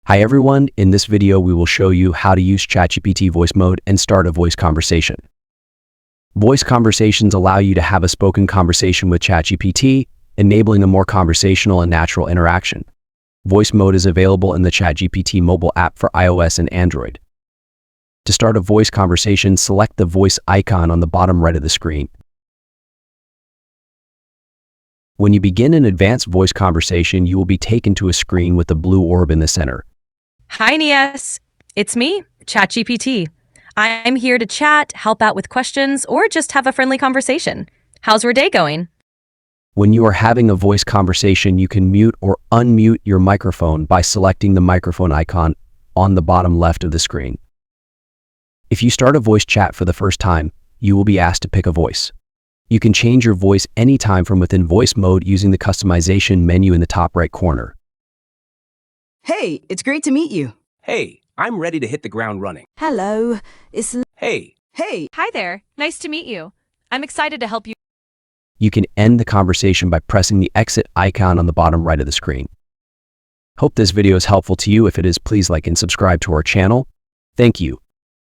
Hi everyone, in this video we will show you how to use ChatGPT Voice Mode and start a voice conversation. Voice conversations allow you to have a spoken conversation with ChatGPT, enabling a more conversational and natural interaction. Voice Mode is available in the ChatGPT mobile app for iOS and Android. To start a voice conversation, select the voice icon on the bottom right of the screen. When you begin an advanced voice conversation, you will be taken to a screen with a blue orb in the center. Hi, Nias. It's me, ChatGPT. I'm here to chat, help out with questions, or just have a friendly conversation. How's your day going? When you are having a voice conversation, you can mute or unmute your microphone by selecting the microphone icon on the bottom left of the screen. If you start a voice chat for the first time, you will be asked to pick a voice. You can change your voice anytime from within Voice Mode using the customization menu in the top right corner. Hey, it's great to meet you. Hey, I'm ready to hit the ground running. Hello, it's... Hey, Hi there. Nice to meet you. I'm excited to help you. You can end the conversation by pressing the exit icon on the bottom right of the screen. Hope this video is helpful to you. If it is, please like and subscribe to our channel. Thank you.